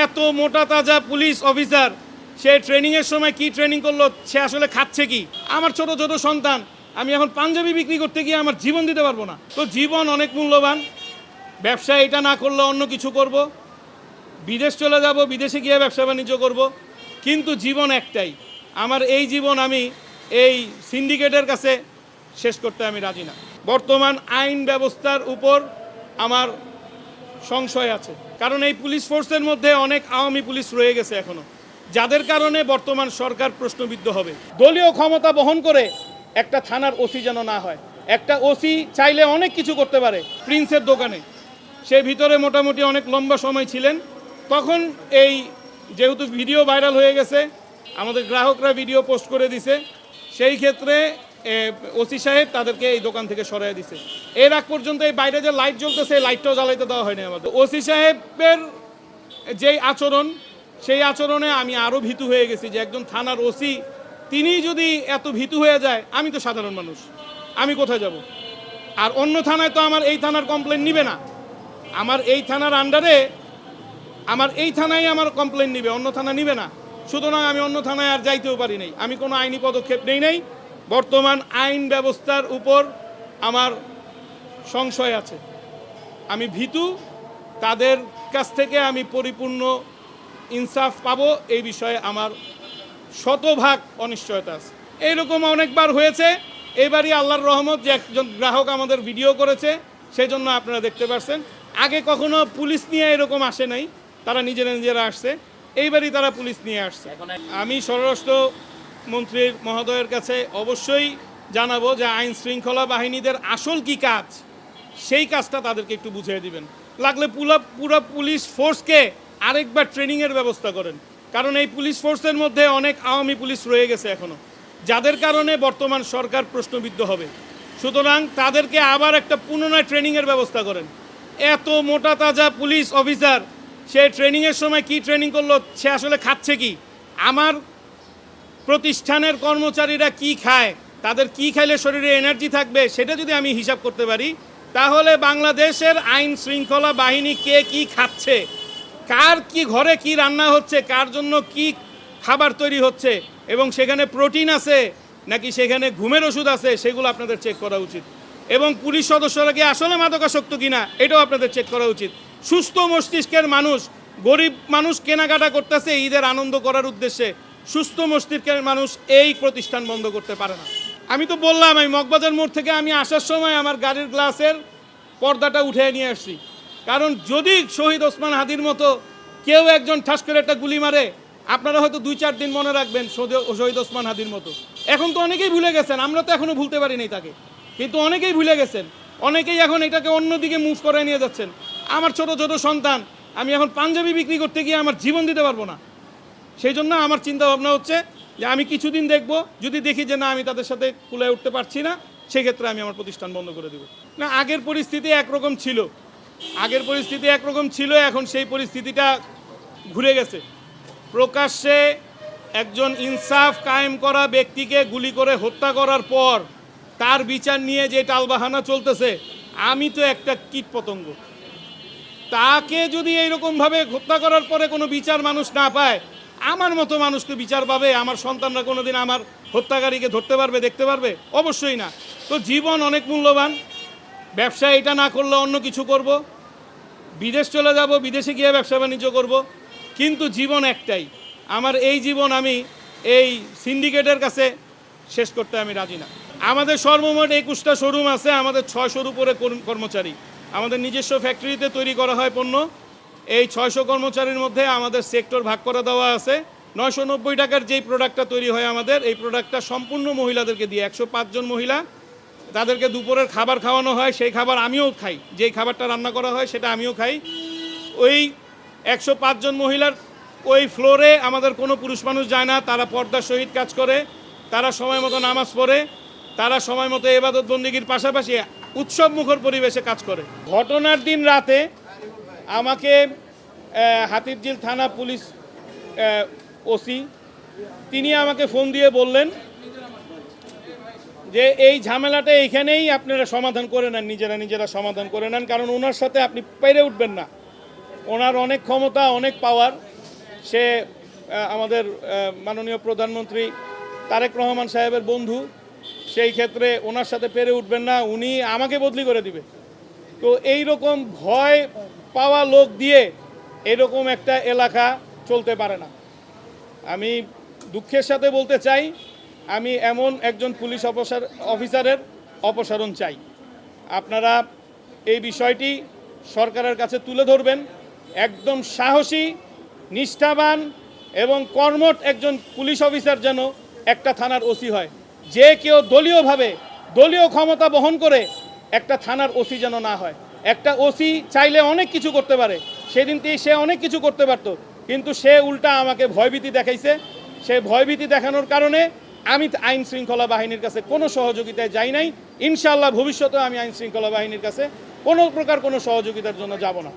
এত মোটা তাজা পুলিশ অফিসার, সে ট্রেনিংয়ের সময় কি ট্রেনিং করলো, সে আসলে খাচ্ছে কি? আমার ছোট ছোট সন্তান, আমি এখন পাঞ্জাবি বিক্রি করতে গিয়ে আমার জীবন দিতে পারবো না। তো জীবন অনেক মূল্যবান। ব্যবসা এটা না করলে অন্য কিছু করব, বিদেশ চলে যাব, বিদেশে গিয়ে ব্যবসা বাণিজ্য করব, কিন্তু জীবন একটাই। আমার এই জীবন আমি এই সিন্ডিকেটের কাছে শেষ করতে আমি রাজি না। বর্তমান আইন ব্যবস্থার উপর আমার সংশয় আছে, কারণ এই পুলিশ ফোর্সের মধ্যে অনেক আওয়ামী পুলিশ রয়ে গেছে এখনো, যাদের কারণে বর্তমান সরকার প্রশ্নবিদ্ধ হবে। দলীয় ক্ষমতা বহন করে একটা থানার ওসি যেন না হয়। একটা ওসি চাইলে অনেক কিছু করতে পারে। প্রিন্সের দোকানে সে ভিতরে মোটামুটি অনেক লম্বা সময় ছিলেন, তখন এই যেহেতু ভিডিও ভাইরাল হয়ে গেছে, আমাদের গ্রাহকরা ভিডিও পোস্ট করে দিছে, সেই ক্ষেত্রে ওসি সাহেব তাদেরকে এই দোকান থেকে সরাই দিছে। এর আগ পর্যন্ত এই বাইরে যে লাইট জ্বলতেছে, এই লাইটটাও জ্বালাইতে দেওয়া হয়নি আমাদের। ওসি সাহেবের যেই আচরণ, সেই আচরণে আমি আরও ভীতু হয়ে গেছি যে একজন থানার ওসি তিনি যদি এত ভীতু হয়ে যায়, আমি তো সাধারণ মানুষ, আমি কোথায় যাব? আর অন্য থানায় তো আমার এই থানার কমপ্লেন নিবে না। আমার এই থানার আন্ডারে আমার এই থানায় আমার কমপ্লেন নিবে, অন্য থানা নিবে না। সুতরাং আমি অন্য থানায় আর যাইতেও পারি নাই, আমি কোনো আইনি পদক্ষেপ নেই নাই। বর্তমান আইন ব্যবস্থার উপর আমার সংশয় আছে, আমি ভীতু। তাদের কাছ থেকে আমি পরিপূর্ণ ইনসাফ পাবো এই বিষয়ে আমার শতভাগ অনিশ্চয়তা আছে। এইরকম অনেকবার হয়েছে, এবারই আল্লাহর রহমত যে একজন গ্রাহক আমাদের ভিডিও করেছে, সেই জন্য আপনারা দেখতে পাচ্ছেন। আগে কখনো পুলিশ নিয়ে এরকম আসে নাই, তারা নিজেরা আসছে, এইবারই তারা পুলিশ নিয়ে আসছে। আমি স্বরাষ্ট্র মন্ত্রীর মহোদয়ের কাছে অবশ্যই জানাবো যে আইন শৃঙ্খলা বাহিনীদের আসল কি কাজ, সেই কাজটা তাদেরকে একটু বুঝিয়ে দিবেন। লাগলে পুরো পুলিশ ফোর্সকে আরেকবার ট্রেনিংয়ের ব্যবস্থা করেন, কারণ এই পুলিশ ফোর্সের মধ্যে অনেক আওয়ামী পুলিশ রয়ে গেছে এখনও, যাদের কারণে বর্তমান সরকার প্রশ্নবিদ্ধ হবে। সুতরাং তাদেরকে আবার একটা পুনরায় ট্রেনিংয়ের ব্যবস্থা করেন। এত মোটা তাজা পুলিশ অফিসার, সে ট্রেনিংয়ের সময় কি ট্রেনিং করলো, সে আসলে খাচ্ছে কি? আমার প্রতিষ্ঠানের কর্মচারীরা কি খায়, তাদের কি খাইলে শরীরে এনার্জি থাকবে, সেটা যদি আমি হিসাব করতে পারি, তাহলে বাংলাদেশের আইন শৃঙ্খলা বাহিনী কে কি খাচ্ছে, কার কি ঘরে কি রান্না হচ্ছে, কার জন্য কি খাবার তৈরি হচ্ছে, এবং সেখানে প্রোটিন আছে নাকি সেখানে ঘুমের ওষুধ আছে, সেগুলো আপনাদের চেক করা উচিত। এবং পুলিশ সদস্যরা কি আসলে মাদকাসক্ত কিনা, এটাও আপনাদের চেক করা উচিত। সুস্থ মস্তিষ্কের মানুষ, গরিব মানুষ কেনাকাটা করতেছে ঈদের আনন্দ করার উদ্দেশ্যে, সুস্থ মস্তিষ্কের মানুষ এই প্রতিষ্ঠান বন্ধ করতে পারে না। আমি তো বললাম, আমি মগবাজার মোড় থেকে আমি আসার সময় আমার গাড়ির গ্লাসের পর্দাটা উঠে নিয়ে আসছি, কারণ যদি শহীদ ওসমান হাদির মতো কেউ একজন ঠাস করে একটা গুলি মারে, আপনারা হয়তো 2-4 দিন মনে রাখবেন শহীদ ওসমান হাদির মতো। এখন তো অনেকেই ভুলে গেছেন, আমরা তো এখনও ভুলতে পারিনি তাকে, কিন্তু অনেকেই ভুলে গেছেন, অনেকেই এখন এটাকে অন্যদিকে মুভ করে নিয়ে যাচ্ছেন। আমার ছোট ছোট সন্তান, আমি এখন পাঞ্জাবি বিক্রি করতে গিয়ে আমার জীবন দিতে পারবো না। সেই জন্য আমার চিন্তা ভাবনা হচ্ছে যে আমি কিছুদিন দেখব, যদি দেখি যে না আমি তাদের সাথে কুলায় উঠতে পারছি না, সেক্ষেত্রে আমি আমার প্রতিষ্ঠান বন্ধ করে দেব। না, আগের পরিস্থিতি একরকম ছিল, এখন সেই পরিস্থিতিটা ঘুরে গেছে। প্রকাশ্যে একজন ইনসাফ কায়েম করা ব্যক্তিকে গুলি করে হত্যা করার পর তার বিচার নিয়ে যে টালবাহানা চলতেছে, আমি তো একটা কীটপতঙ্গ। তাকে যদি এইরকমভাবে হত্যা করার পরে কোনো বিচার মানুষ না পায়, আমার মতো মানুষকে বিচার পাবে? আমার সন্তানরা কোনোদিন আমার হত্যাকারীকে ধরতে পারবে, দেখতে পারবে? অবশ্যই না। তো জীবন অনেক মূল্যবান। ব্যবসা এটা না করলে অন্য কিছু করব, বিদেশ চলে যাব, বিদেশে গিয়ে ব্যবসা বাণিজ্য করব, কিন্তু জীবন একটাই। আমার এই জীবন আমি এই সিন্ডিকেটের কাছে শেষ করতে আমি রাজি না। আমাদের সর্বমোট 21টা শোরুম আছে, আমাদের 600-র উপরে কর্মচারী, আমাদের নিজস্ব ফ্যাক্টরিতে তৈরি করা হয় পণ্য। এই 600 কর্মচারীর মধ্যে আমাদের সেক্টর ভাগ করে দেওয়া আছে। 990 টাকার যেই প্রোডাক্টটা তৈরি হয় আমাদের, এই প্রোডাক্টটা সম্পূর্ণ মহিলাদেরকে দিয়ে, 105 জন মহিলা, তাদেরকে দুপুরের খাবার খাওয়ানো হয়। সেই খাবার আমিও খাই, যেই খাবারটা রান্না করা হয় সেটা আমিও খাই। ওই 105 জন মহিলার ওই ফ্লোরে আমাদের কোনো পুরুষ মানুষ যায় না, তারা পর্দার সহিত কাজ করে, তারা সময় মতো নামাজ পড়ে, তারা সময় মতো ইবাদত বন্দেগীর পাশাপাশি উৎসব মুখর পরিবেশে কাজ করে। ঘটনার দিন রাতে আমাকে হাতিরঝিল থানা পুলিশ ওসি তিনি আমাকে ফোন দিয়ে বললেন যে এই ঝামেলাটা এইখানেই আপনারা সমাধান করে নেন, নিজেরা সমাধান করে নেন, কারণ ওনার সাথে আপনি পেরে উঠবেন না। ওনার অনেক ক্ষমতা, অনেক পাওয়ার। সে আমাদের মাননীয় প্রধানমন্ত্রী তারেক রহমান সাহেবের বন্ধু, সেই ক্ষেত্রে ওনার সাথে পেরে উঠবেন না, উনি আমাকে বদলি করে দিবে। তো এই রকম ভয় পাওয়া লোক দিয়ে এরকম একটা এলাকা চলতে পারে না। আমি দুঃখের সাথে বলতে চাই, আমি এমন একজন পুলিশ অফিসারের অপসারণ চাই। আপনারা এই বিষয়টি সরকারের কাছে তুলে ধরবেন। একদম সাহসী, নিষ্ঠাবান এবং কর্মঠ একজন পুলিশ অফিসার যেন একটা থানার ওসি হয়। যে কেউ দলীয়ভাবে দলীয় ক্ষমতা বহন করে একটা থানার ওসি যেন না হয়। একটা ওসি চাইলে অনেক কিছু করতে পারে, সেদিনতেই সে অনেক কিছু করতে পারত, কিন্তু সে উল্টা আমাকে ভয়ভীতি দেখাইছে। সে ভয়ভীতি দেখানোর কারণে আমি আইন শৃঙ্খলা বাহিনীর কাছে কোনো সহযোগিতায় যাই নাই। ইনশাআল্লাহ ভবিষ্যতেও আমি আইন শৃঙ্খলা বাহিনীর কাছে কোনো প্রকার কোনো সহযোগিতার জন্য যাব না।